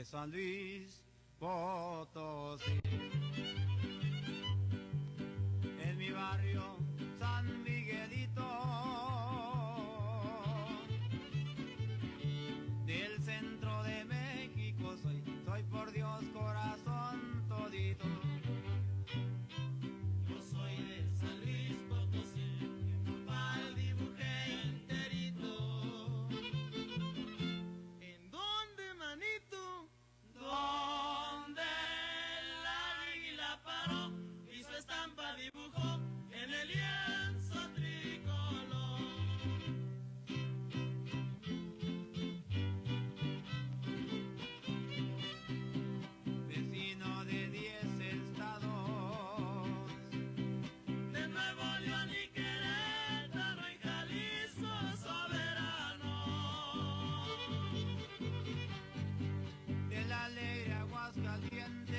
de San Luis Potosí. En mi barrio San Miguelito, del centro de México soy por Dios corazón todito. Yo soy de San Luis Potosí, pa'l dibujé enterito. ¿En dónde, manito? Donde el águila paró y su estampa dibujó en el lienzo tricolor. Vecino de 10 estados, De Nuevo León y Querétaro y Jalisco soberano. del alegre Aguascalientes,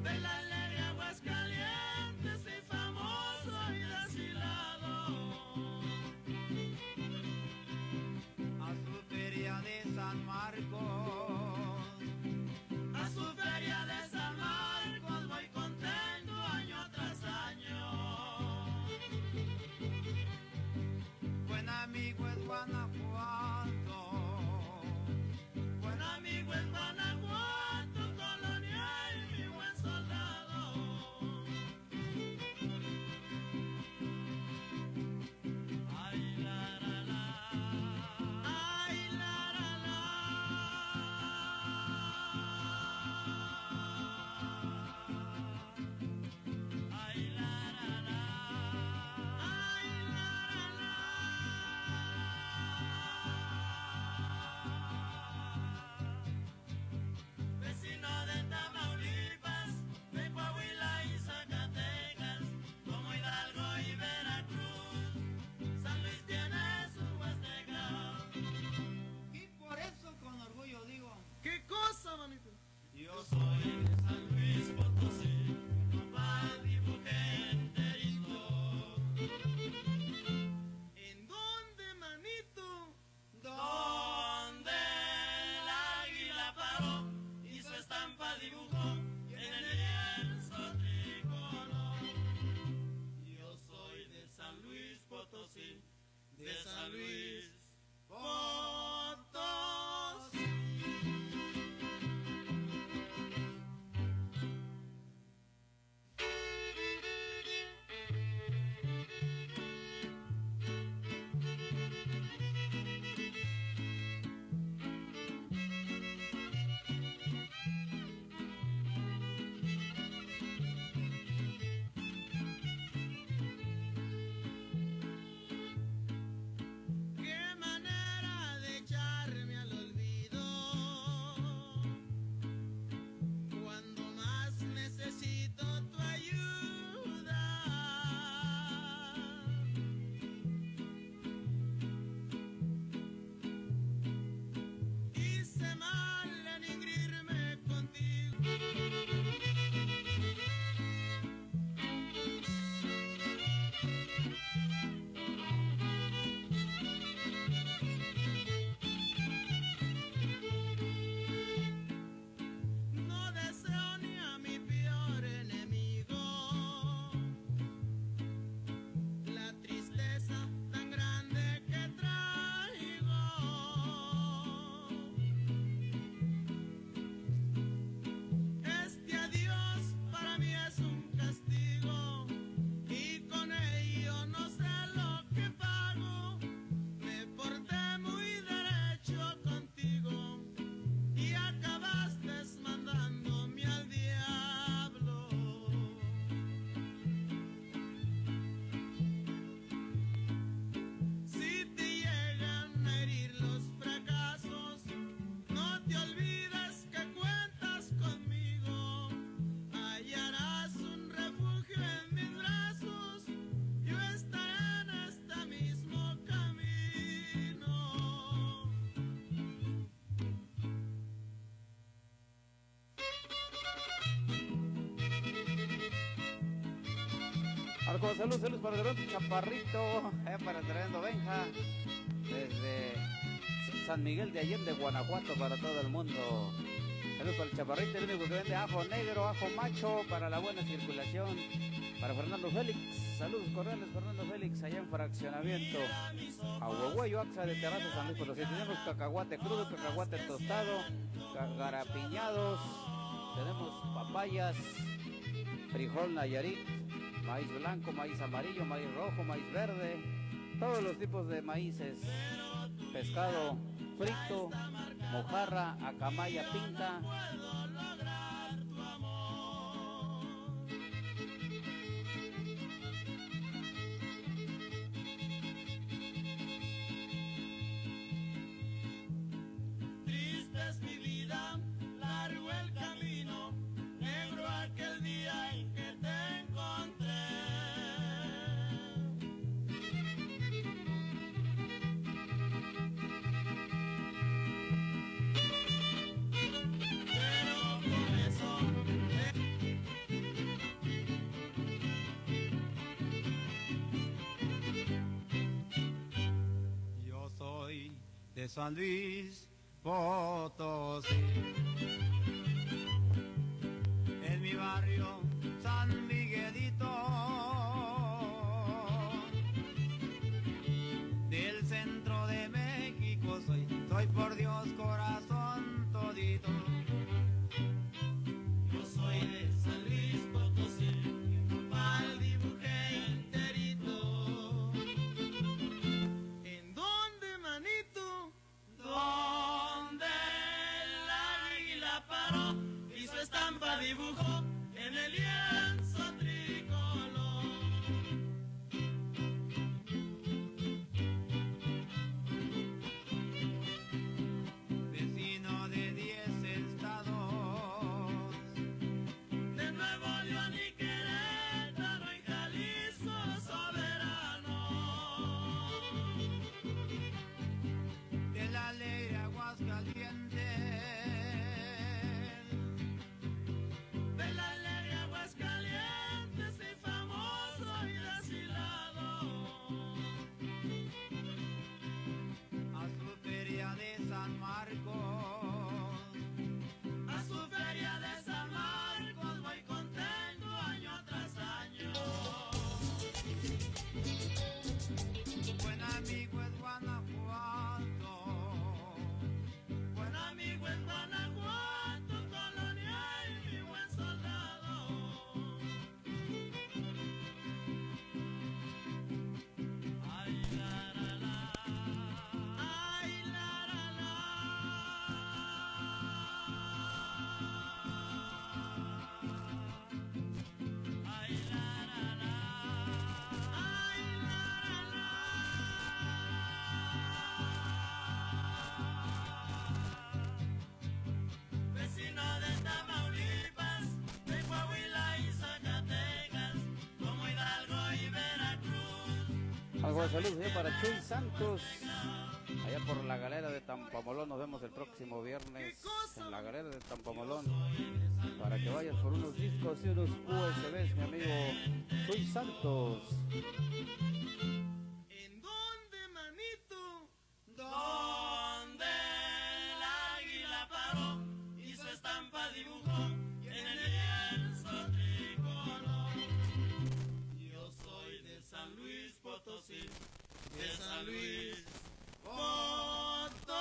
Del alegre Aguascalientes soy famoso y deshilado. a su feria de San Marcos, A su feria de San Marcos voy contento año tras año. buen amigo es Guanajuato, Buen amigo es Guanajuato, colonia y mi buen soldado. Ay, la, la. Ay, la, la. Ay, la, la. Ay, la, la. Vecino de Tamaulipas, de Coahuila y Zacatecas, como Hidalgo y Veracruz, San Luis tiene su Huasteca. y por eso con orgullo digo, ¿Qué cosa, manito? yo Soy de San Luis Potosí, papá dibujé enterito. ¿En dónde, manito? Donde el águila paró y su estampa dibujó en el lienzo tricolor. Yo soy de San Luis Potosí, de San Luis Potosí. Qué manera de echarme al olvido cuando más necesito tu ayuda. Hice mal en ingrirme contigo. No deseo ni a mi peor enemigo la tristeza tan grande que traigo. Este adiós para mí es un castigo y con ello no sé lo que pago. Me porté muy derecho contigo y acabaste mandándome al diablo. Si te llegan a herir los fracasos, no te olvides que cuentas conmigo. Hallarás un refugio en mis brazos, yo estaré en este mismo camino. Marco, saludos para el gran Chaparrito, para el tremendo Benja, desde San Miguel de Allende, Guanajuato, para todo el mundo. Saludos para el Chaparrito, el único que vende ajo negro, ajo macho, para la buena circulación. Para Fernando Félix, saludos cordiales, Fernando Félix, allá en Fraccionamiento Ahuehueyo, Axa de Terraza, San Luis Potosí. Tenemos cacahuate crudo, cacahuate tostado, garapiñados, tenemos papayas, frijol Nayarit, maíz blanco, maíz amarillo, maíz rojo, maíz verde, todos los tipos de maíces, pescado frito, mojarra, acamaya, pinta. Triste es mi vida, largo el camino, negro aquel día en que te encontré. Pero con eso Yo soy de San Luis Potosí. En mi barrio San Miguelito, del centro de México soy por Dios corazón todito. yo soy de San Luis Potosí, pa'l dibujé enterito. ¿En dónde, manito? Donde el águila paró y su estampa dibujó en el lienzo tricolor. Vecino de 10 estados, De Nuevo León y Querétaro y Jalisco soberano. de la alegre Aguascalientes, De la alegre Aguascalientes y famoso y deshilado. a su feria de San Marcos, A su feria de San Marcos voy contento año tras año. buen amigo es Guanajuato, Buen amigo en Guanajuato, colonia y mi buen soldado. Ay, la, la. Ay, la, la. Ay, la, la. Ay, la. Vecino de Tamaulipas, de Coahuila y Zacatecas, como Hidalgo y Veracruz. Algo de salud para Chuy Santos, allá por la galera de Tampamolón. Nos vemos el próximo viernes en la galera de Tampamolón, para que vayas por unos discos y unos USBs, mi amigo Chuy Santos. ¿En dónde, manito? Donde el águila paró y su estampa dibujó en el lienzo tricolor. Yo soy de San Luis Potosí, de San Luis Potosí.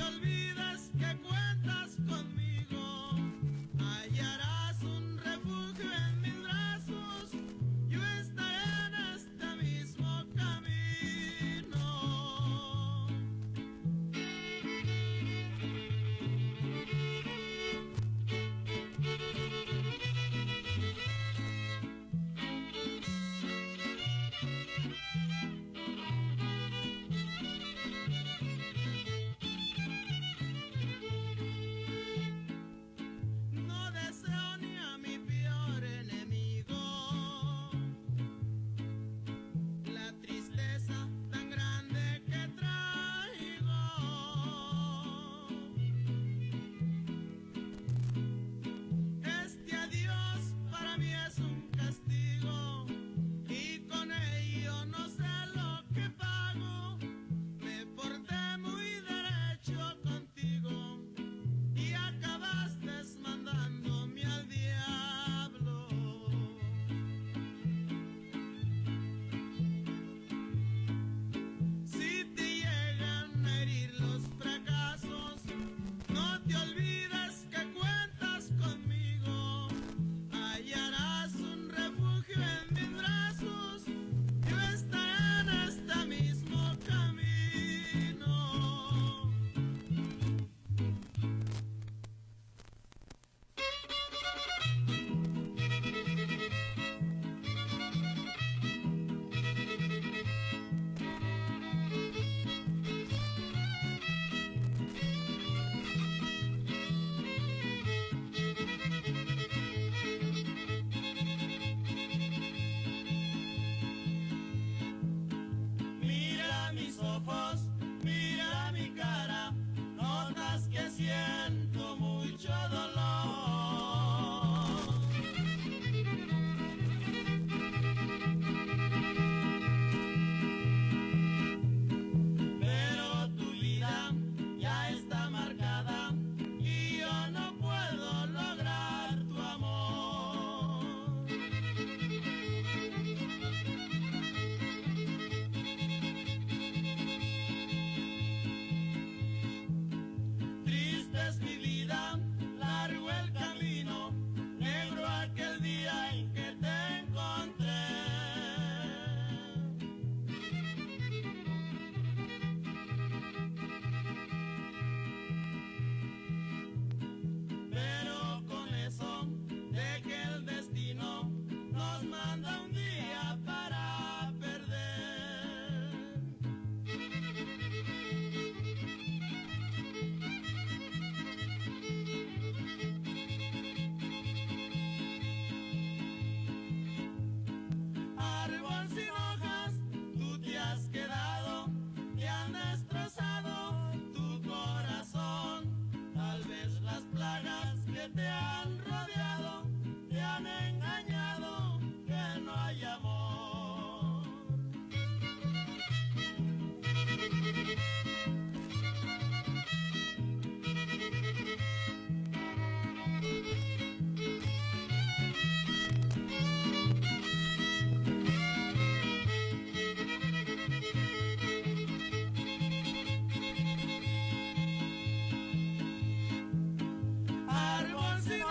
te olvides que cuentas conmigo, hallarás un refugio en mis brazos, yo estaré en este mismo camino. No deseo ni a mi peor enemigo la tristeza tan grande que traigo. Este adiós para mí es un castigo y con ello no sé lo que pago. Me porté muy derecho contigo y acabaste mandándome al diablo. Si te llegan a herir los fracasos, no te olvides que cuentas conmigo, hallarás un refugio en mis brazos, yo estaré en este mismo camino. Mira mis ojos, mira mi cara, notas que siento mucho dolor. Pero tu vida ya está marcada y yo no puedo lograr tu amor. Triste es mi vida, largo el camino, negro aquel día en que te encontré. Pero con eso de que el destino nos manda un día para perder. Árbol sin hojas, tú te has quedado, te han destrozado tu corazón. Tal vez las plagas que te han rodeado te han engañado, que no hay amor. Árbol sin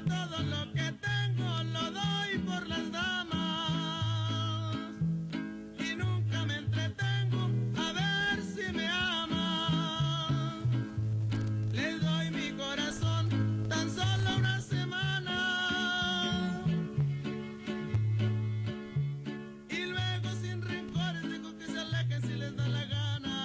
todo lo que tengo lo doy por las damas y nunca me entretengo a ver si me aman. Les doy mi corazón tan solo una semana y luego sin rencores dejo que se alejen si les da la gana.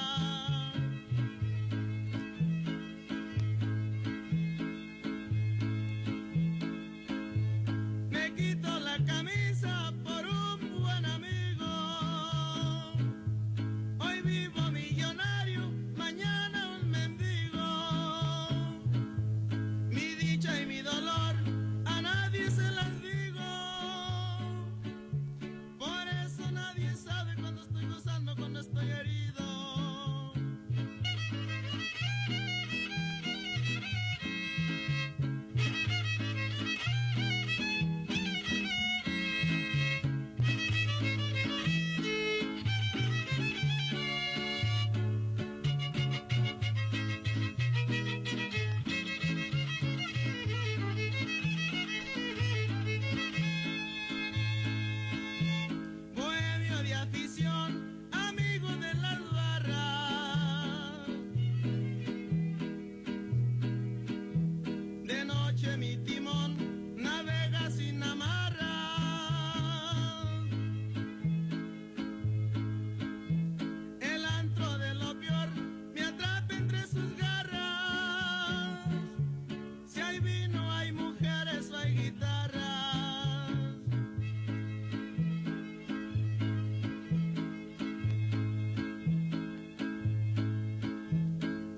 Me quito la camisa por un buen amigo. Hoy vivo millonario, mañana un mendigo. Mi dicha y mi dolor a nadie se las digo. Por eso nadie sabe cuando estoy gozando, cuando estoy herido. Bohemio de afición, amigo de las barras. De noche mi timón navega sin amarras. El antro de lo peor me atrapa entre sus garras. Si hay vino, hay mujeres o hay guitarras.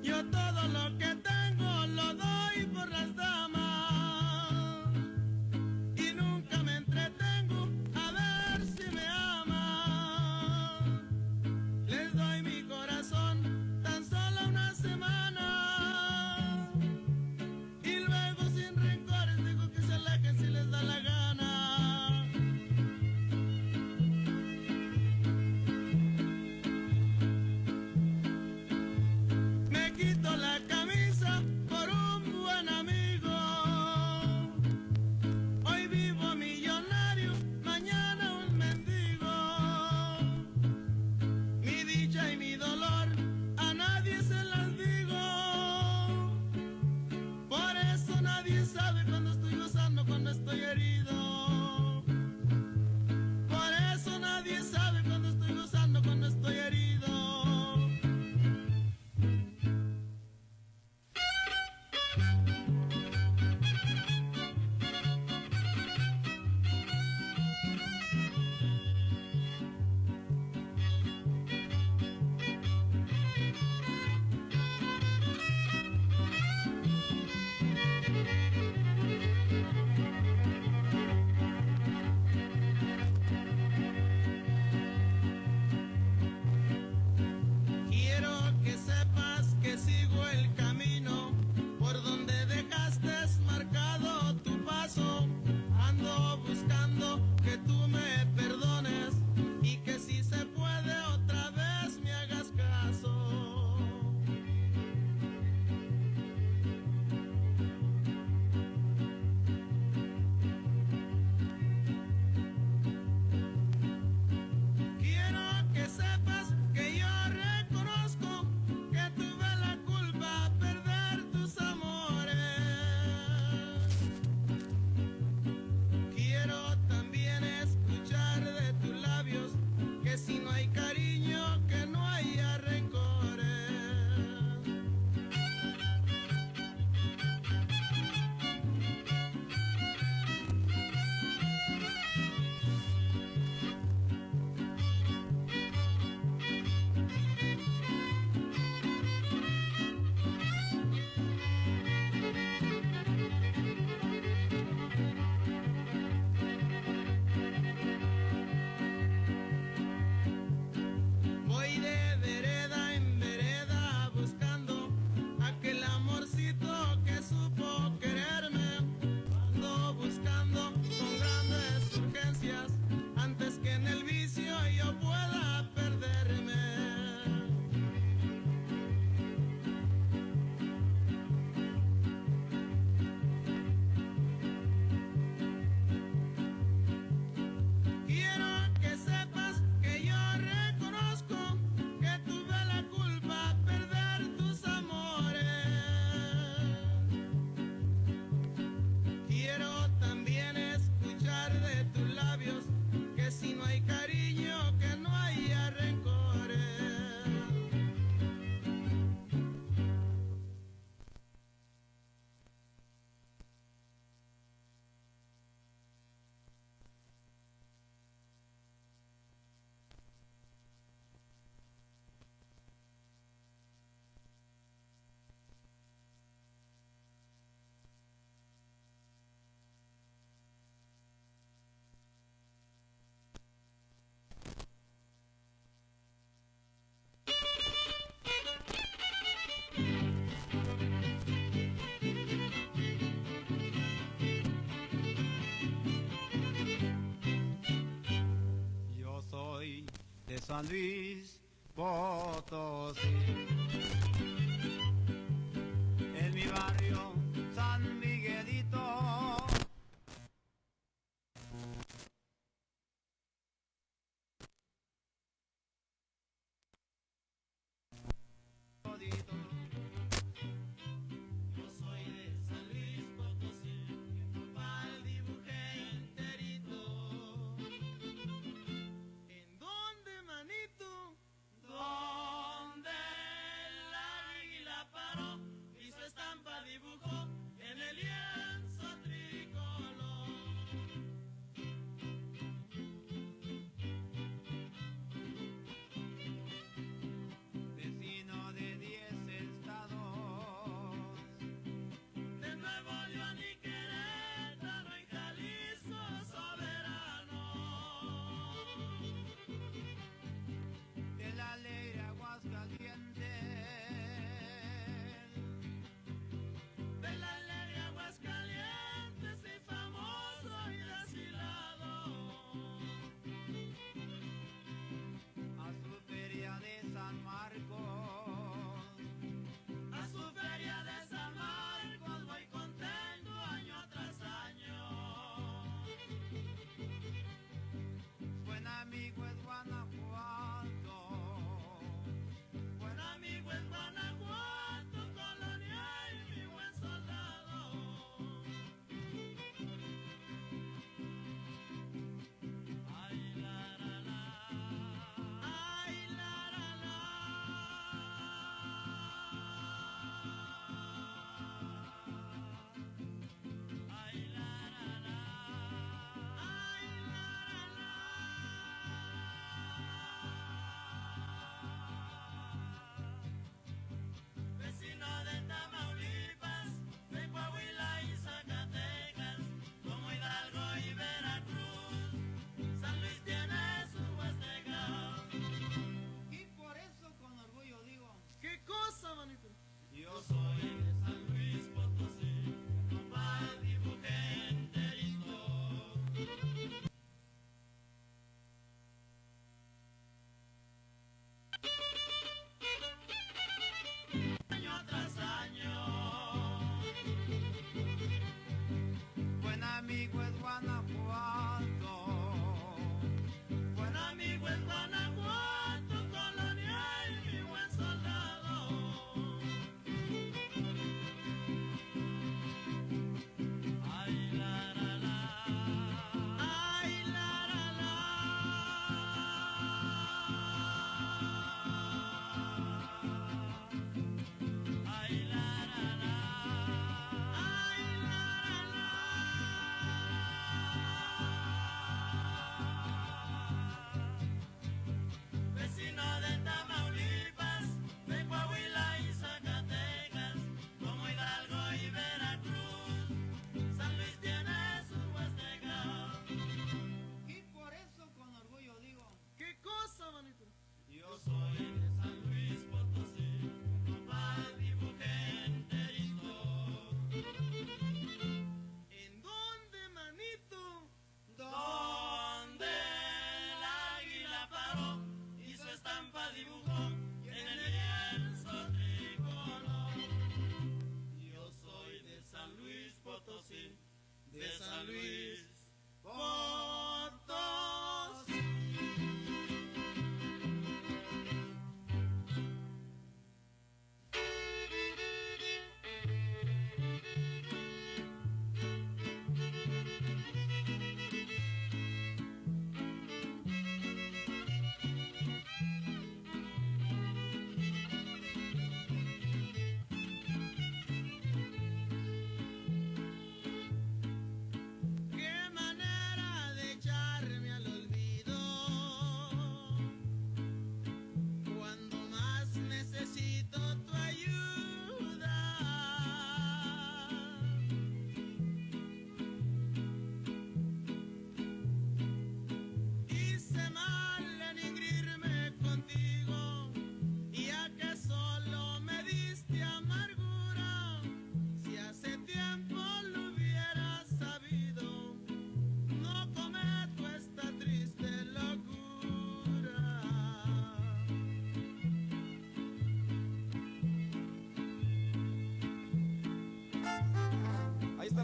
Yo todo lo que tengo lo doy por las damas y nunca me entretengo a ver si me aman. Les doy mi corazón tan solo una semana y luego sin San Luis Potosí. En mi barrio San Miguelito Yo soy de San Luis Potosí, que papá el dibujé enterito. ¿En dónde, manito? Donde el águila paró y su estampa dibujó.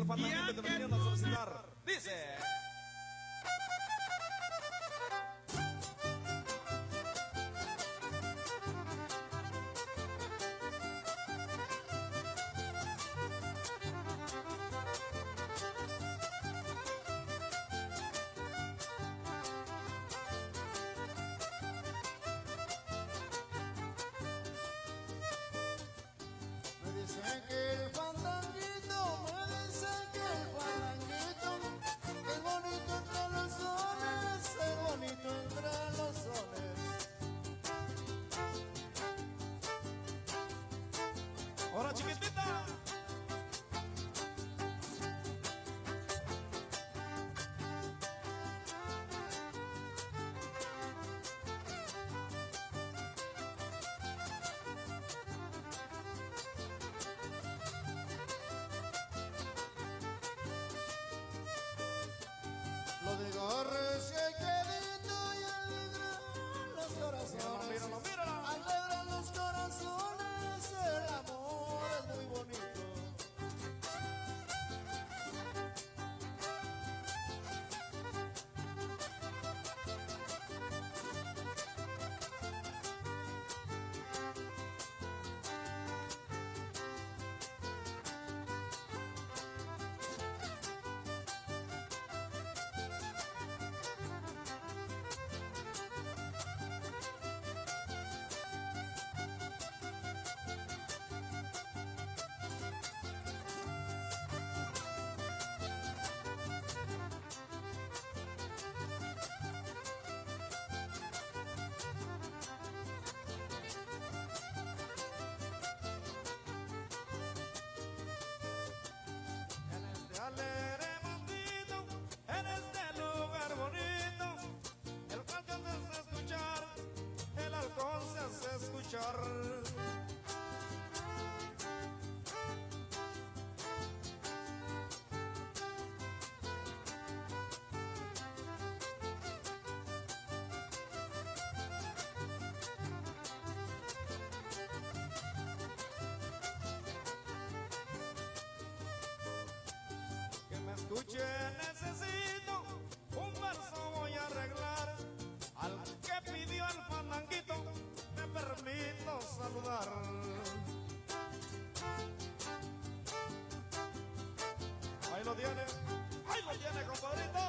el fandanguito que me vinieron a solicitar. Dice. Me dicen que el fandanguito, me dicen que el fandanguito es bonito entre los sones, es bonito entre los sones. ¡Hola, chiquitita! Lo digo recién querido y alegran los corazones. Míralo, míralo. Alegran los corazones, el amor es muy bonito. En este alegre bandito, en este lugar bonito, el cual se hace escuchar, el halcón se hace escuchar. Que me escuche, necesito un verso voy a arreglar. Al que pidió el fandanguito, me permito saludar. Ahí lo tiene, compadrito.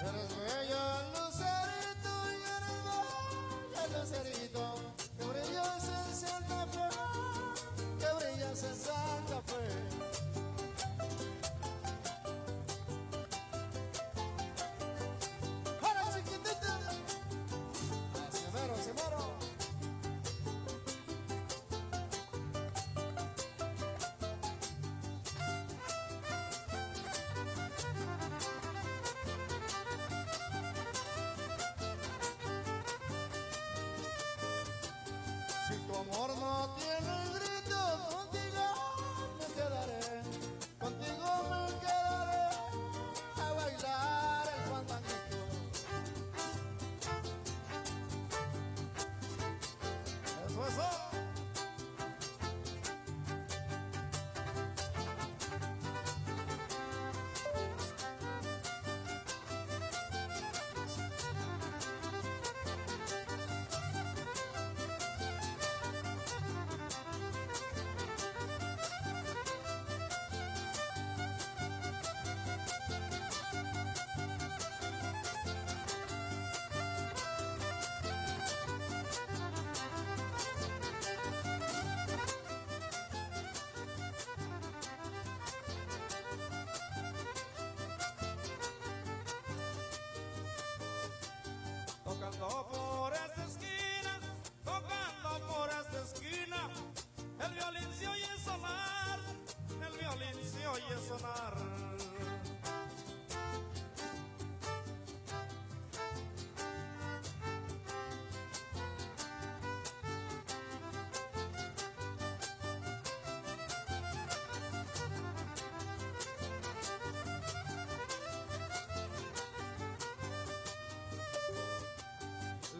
Eres bello lucerito y eres bello lucerito, que brillas en Santa Fe, que brillas en Santa Fe. ¡Hola, chiquitita! ¡Se mero! Si tu amor no tiene grito, contigo me quedaré, contigo me quedaré a bailar el fandanguito. Eso. Tocando por esta esquina, tocando por esta esquina, el violín se oye sonar, el violín se oye sonar.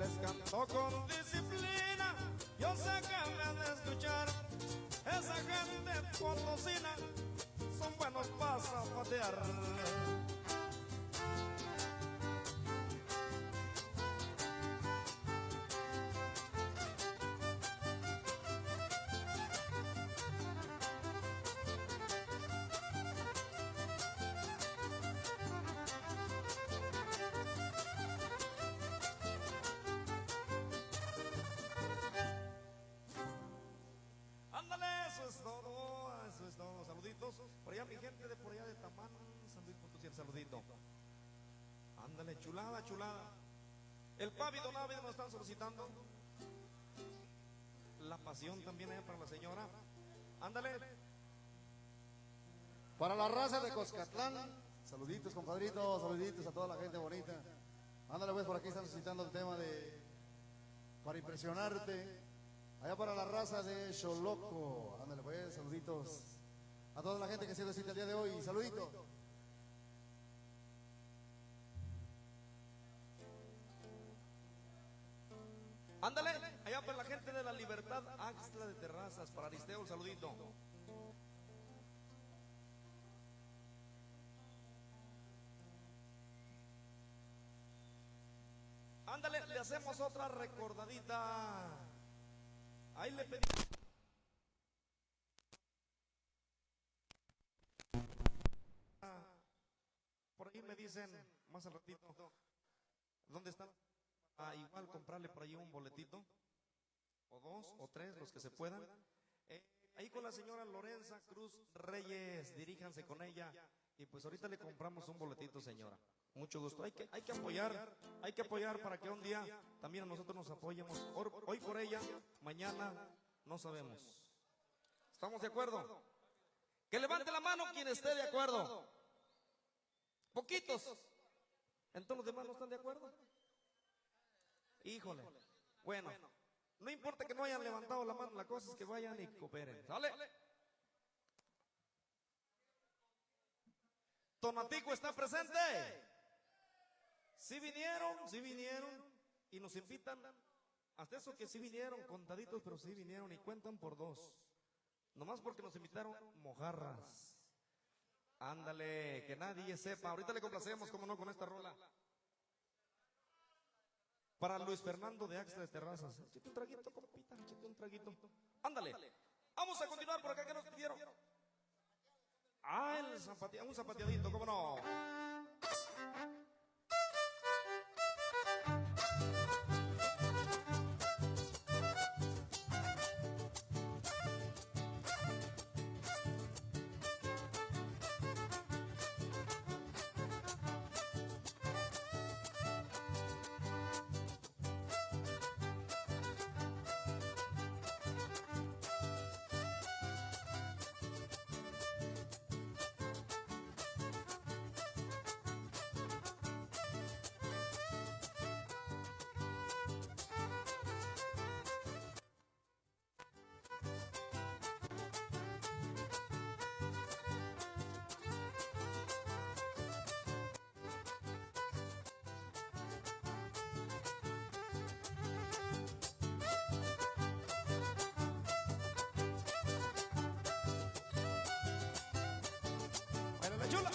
Les canto con disciplina, yo sé que me han de escuchar. Esa gente potosina son buenos para zapatear. Ándale, eso es todo, eso es todo. Saluditos por allá, mi gente de por allá de Tamán, San Luis Potosí, el saludito. Ándale, chulada, chulada. El Pavi Don Ávila nos están solicitando. La pasión también para la señora. Ándale. Para la raza de Coscatlán, saluditos compadritos, saluditos a toda la gente bonita. Ándale pues, por aquí están solicitando el tema de Para Impresionarte. Allá para la raza de Xoloco. Ándale pues, saluditos a toda la gente que se visita el día de hoy. Saluditos. Ándale, allá para la gente de la Libertad, Axtla de Terrazas, para Aristeo, un saludito. Ándale, le hacemos otra recordadita. Ahí le pedimos. Por ahí me dicen más al ratito, ¿dónde están? Igual comprarle por ahí un boletito, o dos, o tres, los que se puedan. Ahí con la señora Lorenza Cruz Reyes, diríjanse con ella. Y pues ahorita le compramos un boletito, señora. Mucho gusto. Hay que apoyar para que un día también nosotros nos apoyemos. Hoy por ella, mañana no sabemos. ¿Estamos de acuerdo? Que levante la mano quien esté de acuerdo. Poquitos. Entonces los demás no están de acuerdo. Híjole. Bueno, no importa que no hayan levantado la mano, la cosa es que vayan y cooperen. ¿Sale? Tonatico está presente. Sí vinieron y nos invitan. Hasta eso que sí vinieron, contaditos, pero sí vinieron y cuentan por dos. Nomás porque nos invitaron mojarras. Ándale, que nadie sepa. Ahorita le complacemos, como no, con esta rola. Para Luis Fernando de Axtla de Terrazas. Échate un traguito, compita, échate un traguito. Ándale. Vamos a continuar por acá, que nos pidieron. Un zapateadito, cómo no. Chula.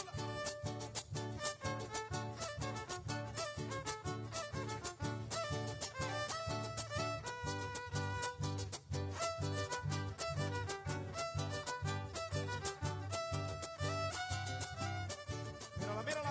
Mírala, mírala.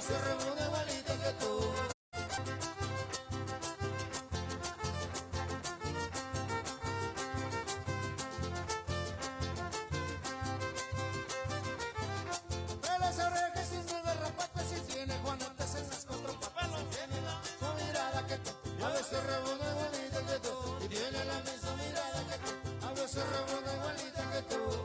veces rebota igualita que tú. Pelas orejas sin derrapatas y tiene guanates en las cuatro patas. Tiene la misma mirada que tú, a veces rebota igualita que tú. Y tiene la misma mirada que tú, a veces rebota igualita que tú.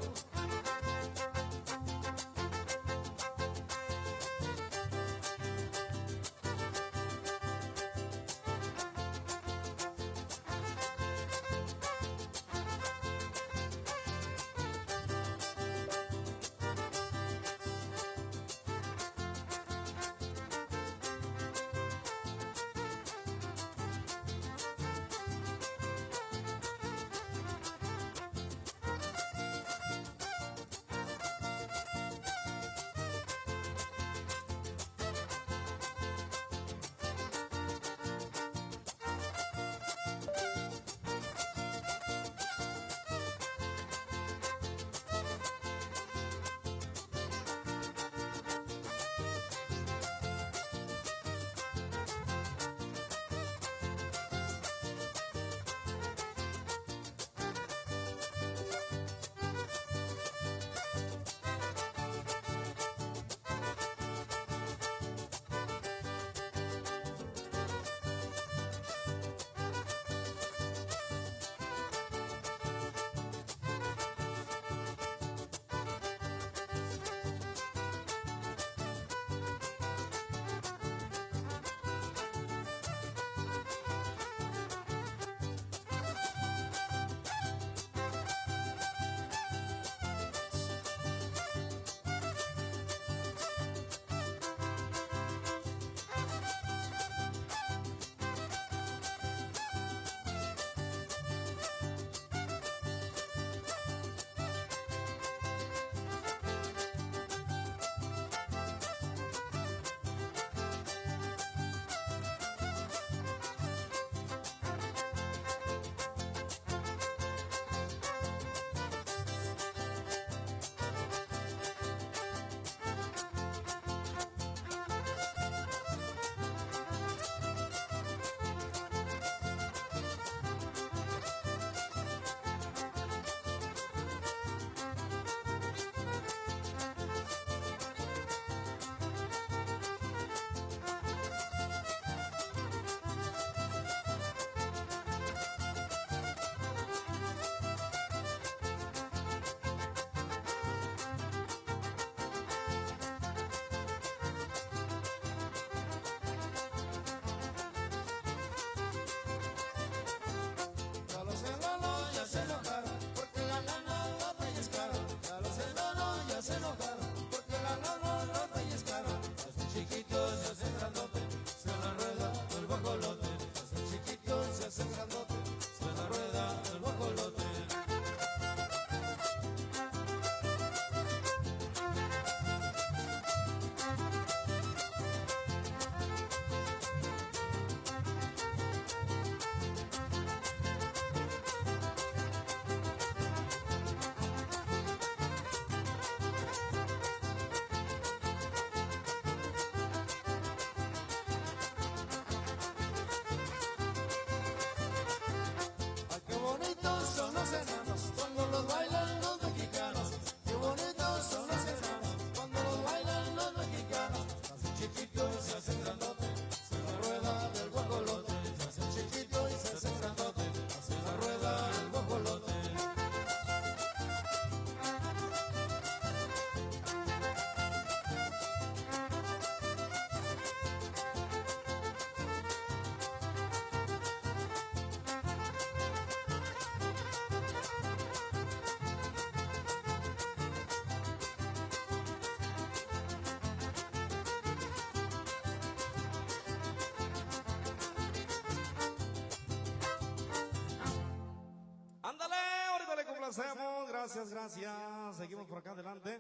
complacemos, gracias, gracias. Seguimos por acá adelante.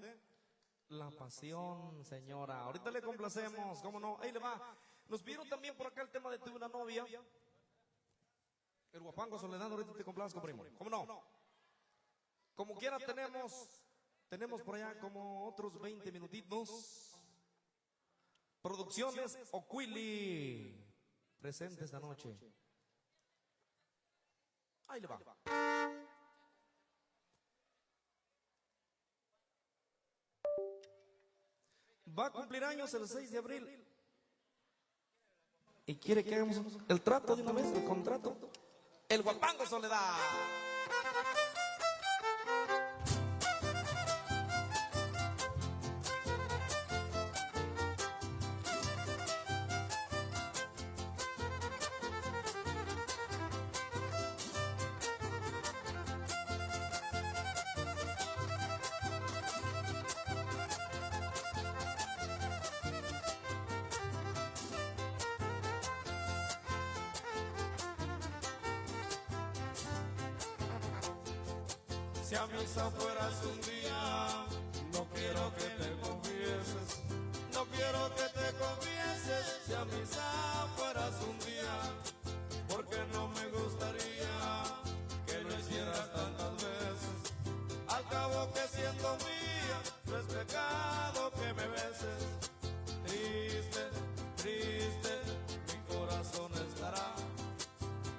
La pasión, señora. Ahorita le complacemos, cómo no. Ahí le va. Nos vieron también por acá el tema de Tuve una novia. El Guapango Soledad, ahorita te complazco, primo. ¿Cómo no? Como quiera tenemos por allá como otros 20 minutitos Producciones Oquili, presente esta noche. Ahí le va. Va a cumplir años el 6 de abril. Y quiere que hagamos el trato de una vez, el contrato. El Guapango Soledad. Si a misa fueras un día, no quiero que te confieses, no quiero que te confieses. Si a misa fueras un día, porque no me gustaría que lo hicieras tantas veces. Al cabo que siendo mía, no es pecado que me beses. Triste, triste, mi corazón estará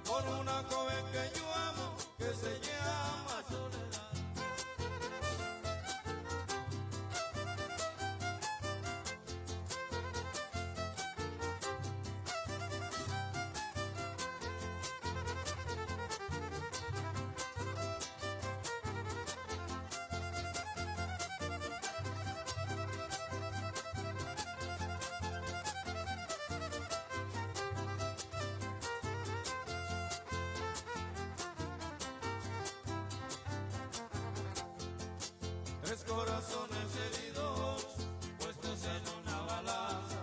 con una joven que yo amo, que se llama Soledad. Tres corazones heridos, puestos en una balanza,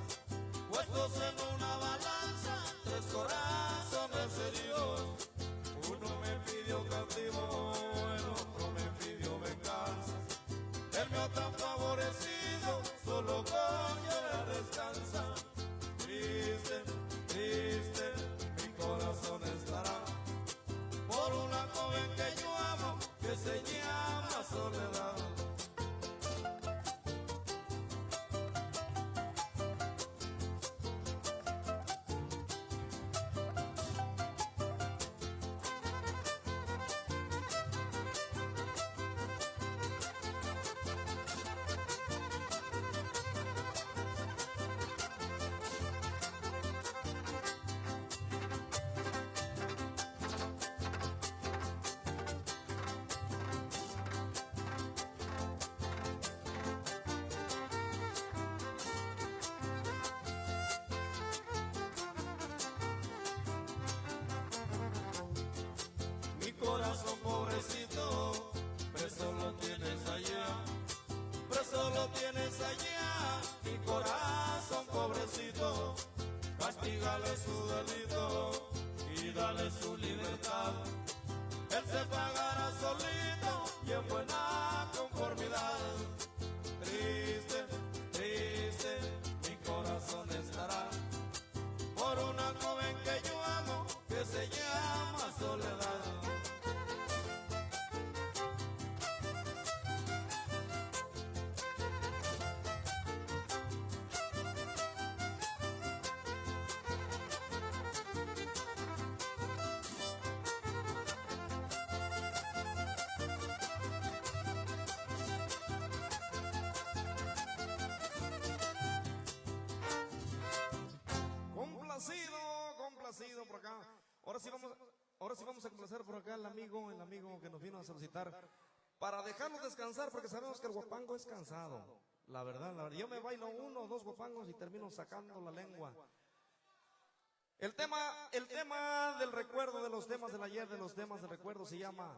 puestos en una balanza. Tres corazones heridos, uno me pidió cautivo, el otro me pidió venganza. El mío tan favorecido, solo con llorar descansa. Triste, triste, mi corazón estará por una joven que yo amo, que se llama Soledad. Corazón pobrecito, preso lo tienes allá, preso lo tienes allá, mi corazón pobrecito, castígale su delito y dale su libertad, él se pagará solito y en buena conformidad. Triste, triste, mi corazón estará por una joven que yo amo, que se llama Soledad. Complacido por acá. Ahora sí vamos a complacer por acá el amigo que nos vino a solicitar para dejarnos descansar, porque sabemos que el guapango es cansado. La verdad, yo me bailo 1 o 2 guapangos y termino sacando la lengua. El tema del recuerdo, de los temas del ayer, de los temas del recuerdo, se llama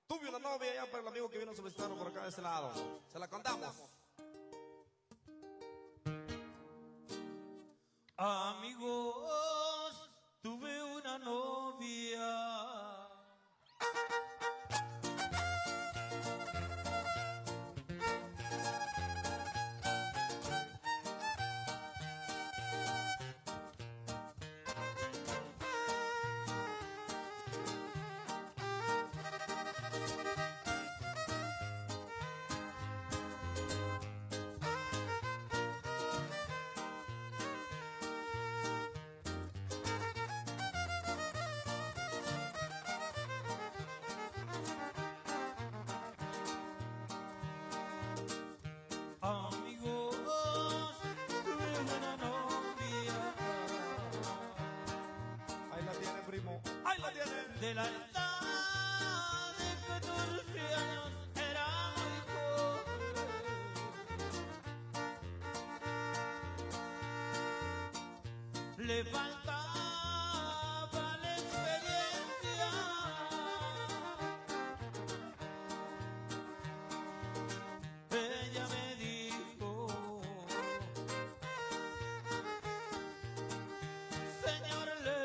Tuve una novia, ya para el amigo que vino a solicitar por acá de este lado. Se la contamos. Amigos, tuve una novia. de la edad de 14 años era muy joven. Le faltaba la experiencia. Ella me dijo: señor, le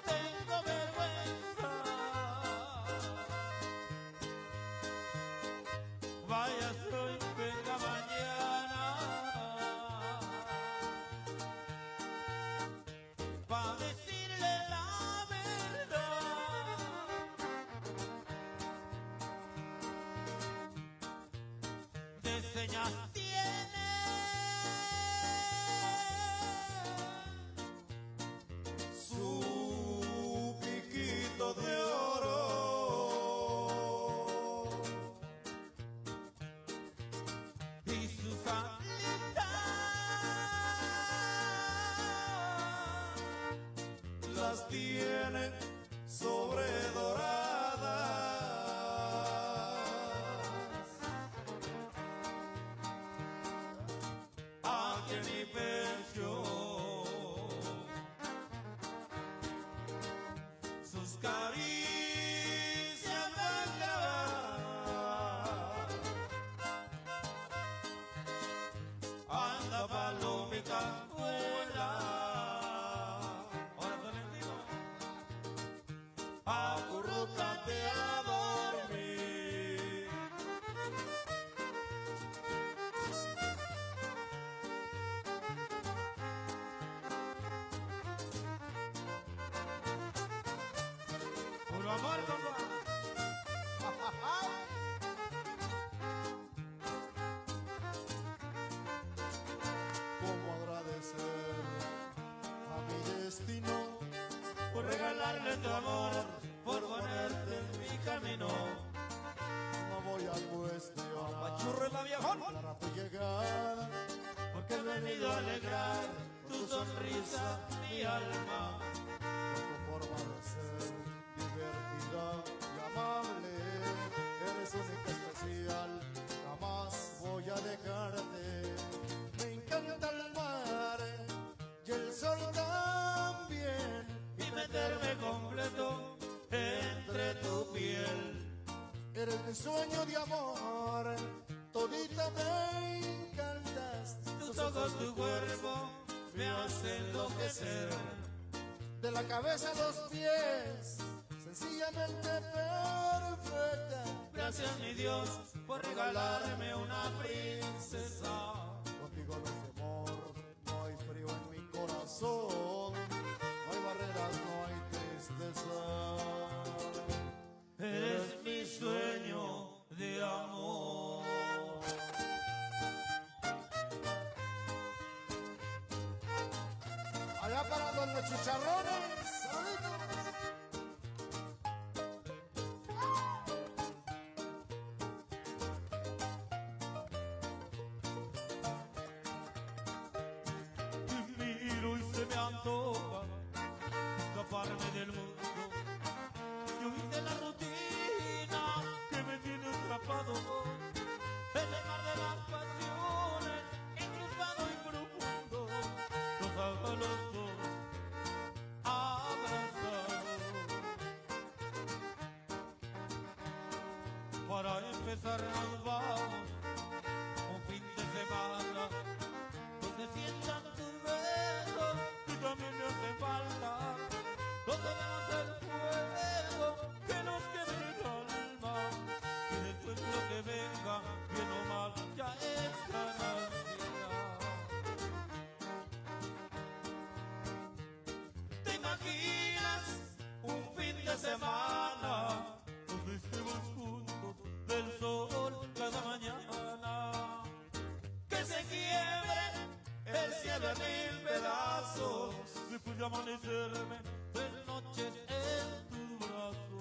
tengo vergüenza. Vaya hoy, venga mañana, pa' decirle la verdad. De señas tiene Su piquito de oro. y sus alitas Las tiene sobredoradas. aquí en mi pecho. Sus caricias van grabadas. Anda palomita, vuela. Ahora te les digo: acurrúcate a dormir. Puro amor, compa. ¿Cómo agradecer a mi destino? Por regalarle tu amor, por ponerte en mi camino. No voy a cuestionar Machurro es la viejona. para tu llegada, Porque he venido a alegrar tu sonrisa, mi alma. por tu forma de ser divertida y amable. Eres única, especial, jamás voy a dejarte. Me encanta el mar y el sol también. Y meterme completo entre tu piel. Eres mi sueño de amor, todita me encantas. Tus ojos, tu cuerpo me hacen enloquecer. De la cabeza a los pies, sencillamente perfecta. Gracias, mi Dios, por regalarme una princesa. Contigo no hay temor, no hay frío en mi corazón, no hay barreras, no hay tristeza. Eres mi sueño de amor. Allá para los chicharrones, saluditos. Te miro y se me antoja escaparme del mundo y huir de la rutina que me tiene atrapado en el mar de las pasiones, encruzado y profundo. Los hago a los dos abrazados. Para empezar nos vamos un fin de semana donde sientan tus besos y también me hace falta. Donde vemos el fuego que nos queme el alma y después lo que venga, bien o mal, ya es ganancia. ¿Te imaginas un fin de semana donde estemos juntos del sol cada mañana? Que se quiebre el cielo en 1000 pedazos después de amanecerme 3 noches en tu brazo.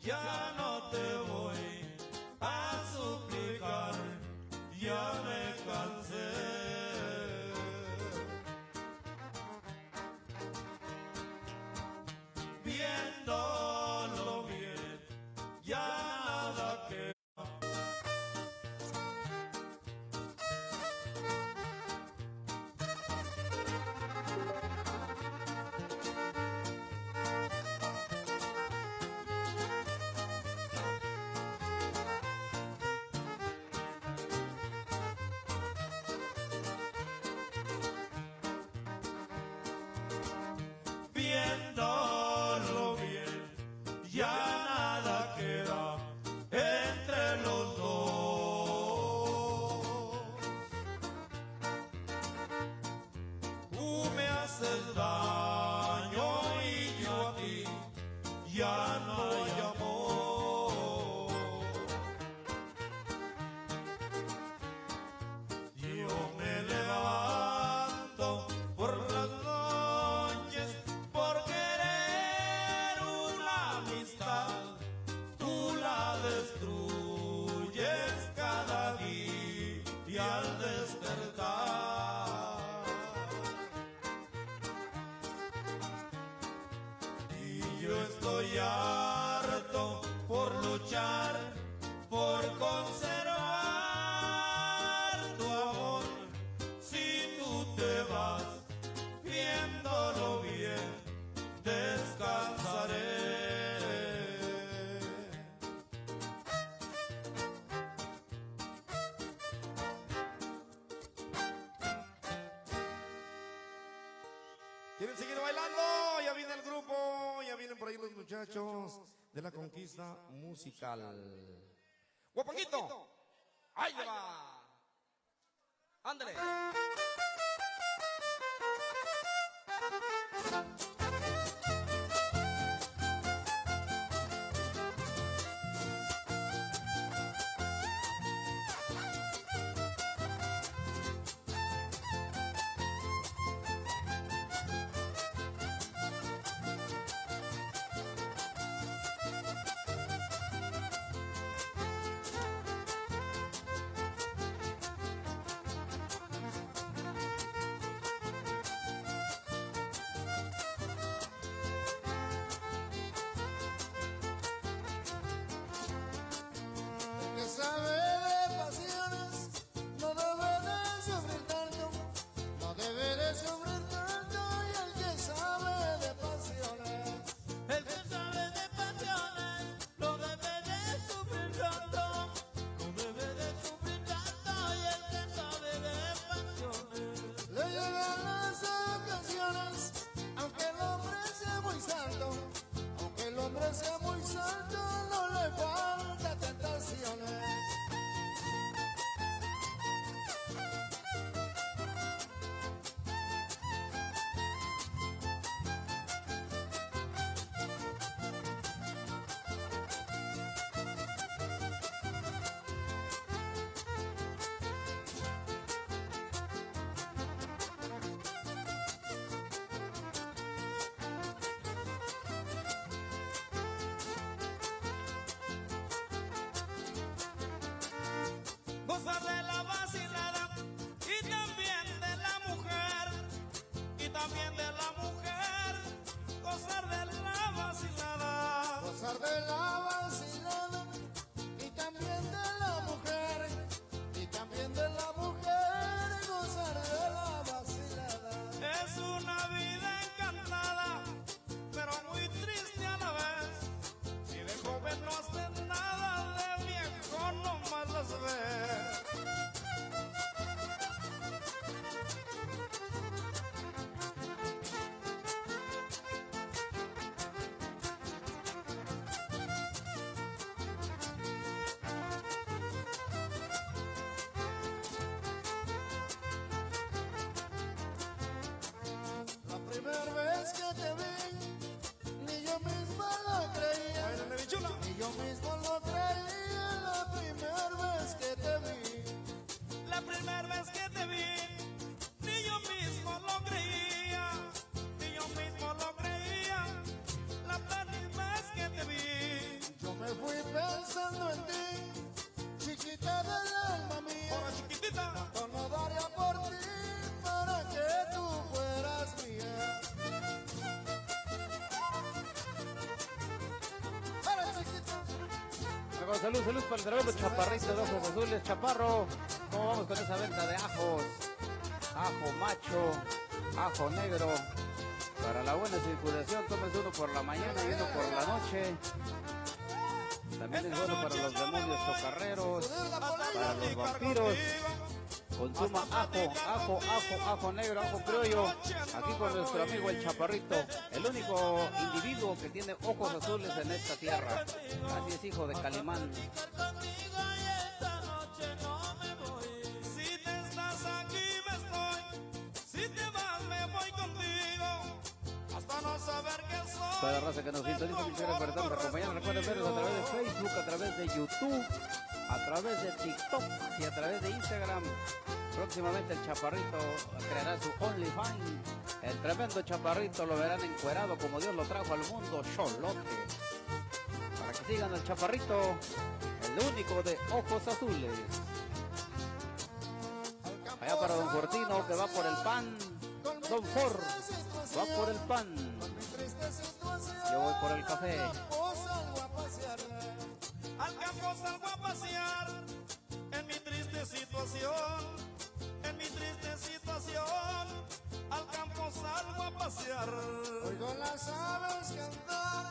ya no te voy a suplicar, ya me cansé. Viéndolo bien, ya nada queda. Viéndolo bien, ya nada queda entre los dos. Tú me haces daño y yo a ti ya no hay amor. Yo me levanto por las noches por querer una amistad, tú la destruyes cada día y al despertar. Y yo estoy harto por luchar, por conservar tu amor. Si tú te vas, viéndolo bien, descansaré. ¿Quieren seguir bailando? Ya viene el grupo, ya vienen por ahí los muchachos de la conquista musical. ¡Guapanguito! ¡Ahí le va! ¡Ándale! salud para el tremendo chaparrito de ojos azules. Chaparro, ¿cómo vamos con esa venta de ajos? Ajo macho, ajo negro. Para la buena circulación, tomes uno por la mañana y uno por la noche. También es bueno para los demonios chocarreros, para los vampiros. Consuma ajo negro, ajo criollo. Aquí con nuestro amigo el Chaparrito, el único individuo que tiene ojos azules en esta tierra. Así es, hijo de Calimán. Si te estás aquí me estoy, si te vas me voy contigo, hasta no saber qué soy. Toda la raza que nos sintoniza, muchas gracias por estarnos acompañando. Recuerden vernos a través de Facebook, a través de YouTube, a través de TikTok y a través de Instagram. Próximamente el Chaparrito creará su OnlyFans. El tremendo Chaparrito lo verán encuerado como Dios lo trajo al mundo, cholote. Para que sigan al Chaparrito, el único de ojos azules. Allá para Don Fortino, que va por el pan. Don For, va por el pan. Yo voy por el café. Al campo salgo a pasear, en mi triste situación, en mi triste situación, al campo salgo a pasear. Oigo las aves cantar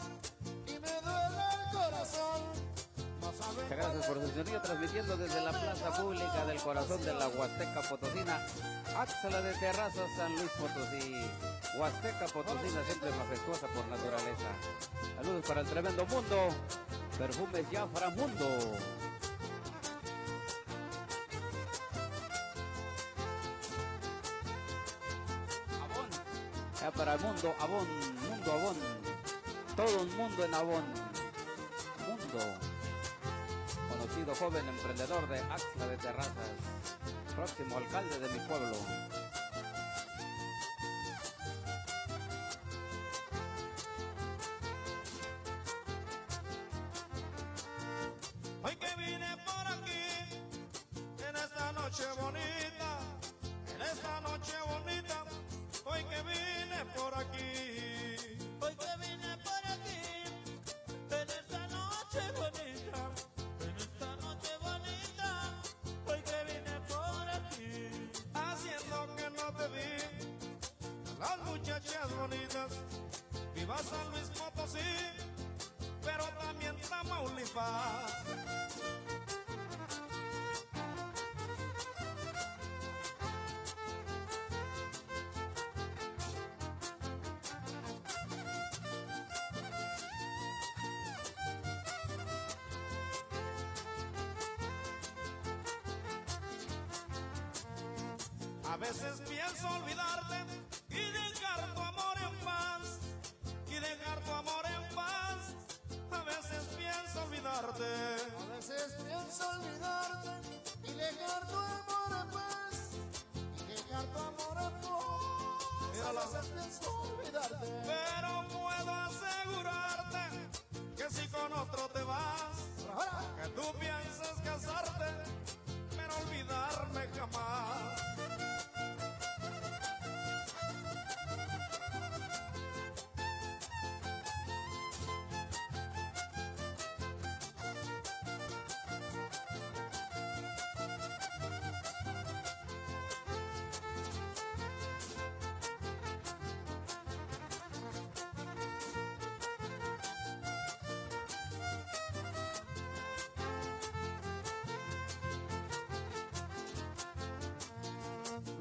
y me duele el corazón. No saben Muchas gracias por su sintonía, transmitiendo desde la plaza pública del corazón de la Huasteca Potosina, Axla de Terrazas, San Luis Potosí. Huasteca Potosina, siempre majestuosa por naturaleza. Saludos para el tremendo mundo. Perfumes Jafra Mundo. Avon. Ya para el mundo Avon, mundo Avon. Todo un mundo en Avon. Mundo. Conocido joven emprendedor de Axla de Terrazas. Próximo alcalde de mi pueblo. Hoy que vine por aquí, en esta noche bonita, en esta noche bonita, hoy que vine por aquí. Hoy que vine por aquí, en esta noche bonita, en esta noche bonita, hoy que vine por aquí. Haciendo que no te vi, las muchachas bonitas, viva San Luis Potosí, pero también Tamaulipas. A veces pienso olvidarte y dejar tu amor en paz, y dejar tu amor en paz. A veces pienso olvidarte. A veces pienso olvidarte y dejar tu amor en paz, y dejar tu amor en paz. Mira A la- veces pienso olvidarte. Pero puedo asegurarte que si con otro te vas, que tú piensas casarte, pero olvidarme jamás.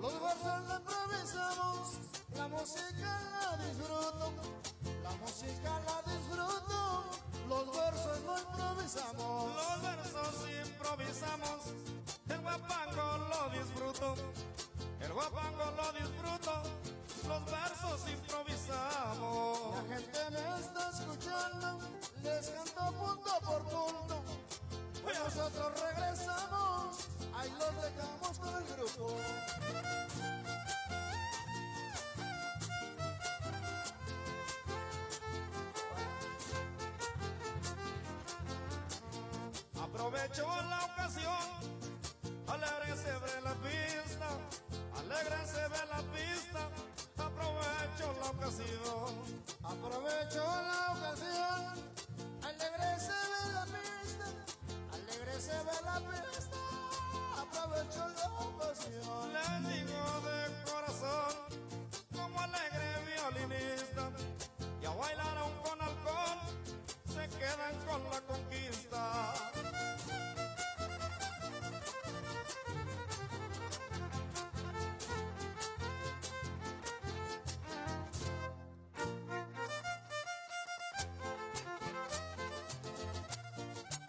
Los versos la improvisamos, la música la disfruto, la música la disfruto, los versos no improvisamos. Los versos improvisamos, el guapango lo disfruto, el guapango lo disfruto, los versos improvisamos. La gente me está escuchando, les canto punto por punto. Pues nosotros regresamos, ahí los dejamos con el grupo. Aprovecho la ocasión, alegre se ve la pista, alegre se ve la pista, aprovecho la ocasión. Aprovecho la ocasión, alegre se ve la pista, la pista, aprovecho la ocasión. Les digo de corazón, como alegre violinista, ya bailaron con alcohol, se quedan con la conquista.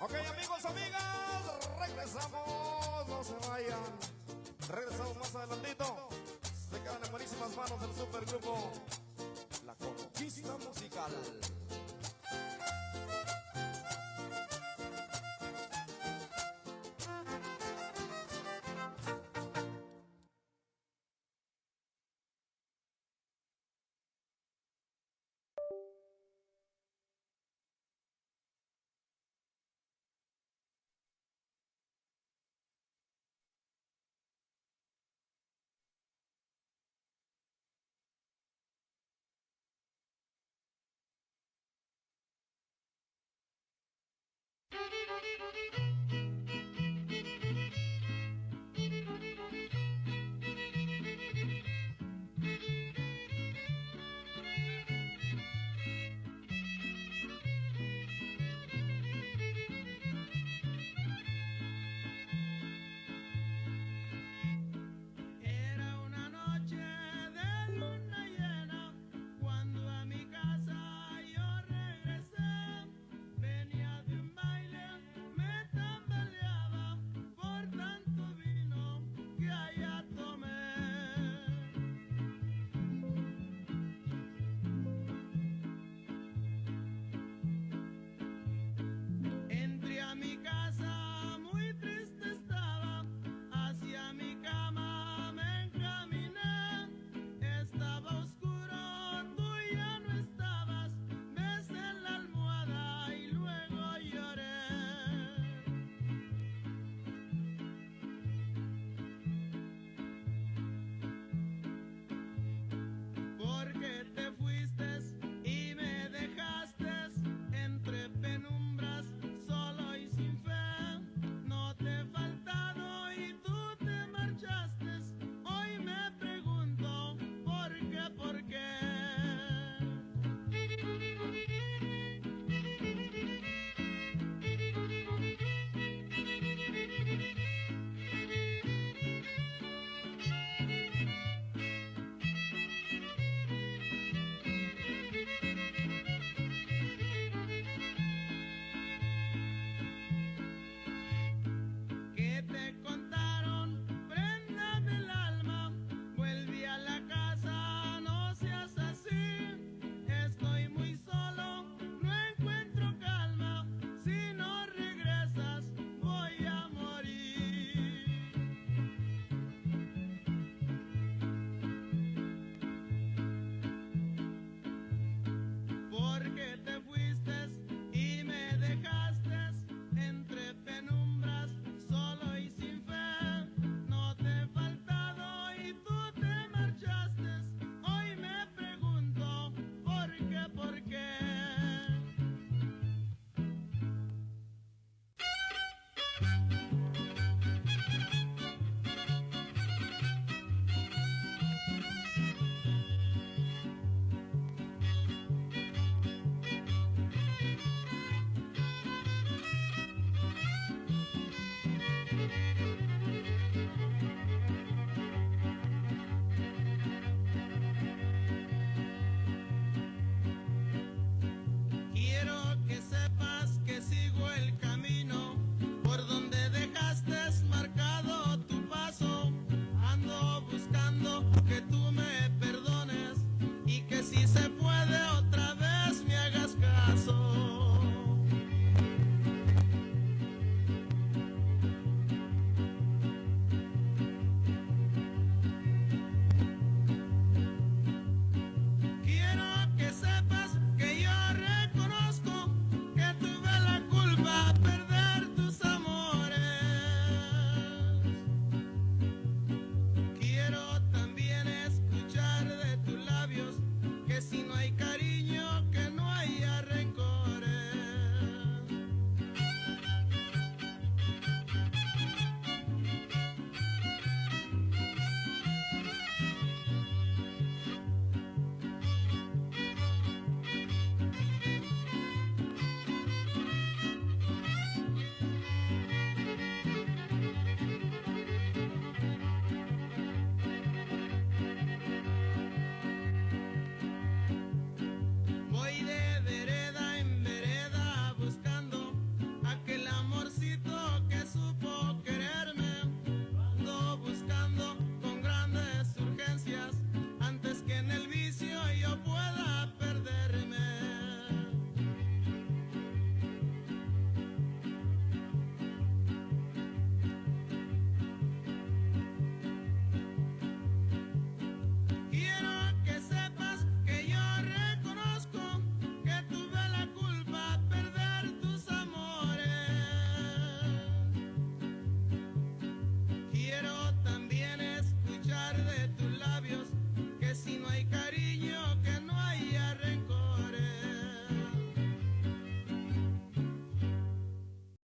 Ok, amigos, amigas, regresamos, no se vayan. Regresamos más adelantito. Se quedan en buenísimas manos del supergrupo La Conquista Musical. Era una noche de luna llena cuando a mi casa yo regresé. Venía de un baile, me tambaleaba por tanto vino que allá tomé. Entré a mi casa, muy triste estaba, hacia mi cama me encaminé. Estaba oscuro, tú ya no estabas, besé la almohada y luego lloré. Porque te fuiste y me dejaste entre penumbras, solo y sin fe. No te he faltado y tú te marchaste. Hoy me pregunto por qué, por qué. ¿Qué te contaron? Prenda del alma, vuelve a la casa, no seas así. Estoy muy solo, no encuentro calma. Si no regresas, voy a morir. Porque te fuiste y me dejaste entre penumbras, solo y sin fe. No te he faltado y tú te marchaste. Hoy me pregunto por qué, por qué. Quiero que sepas que sigo el camino por donde dejaste marcado tu paso. Ando buscando que tú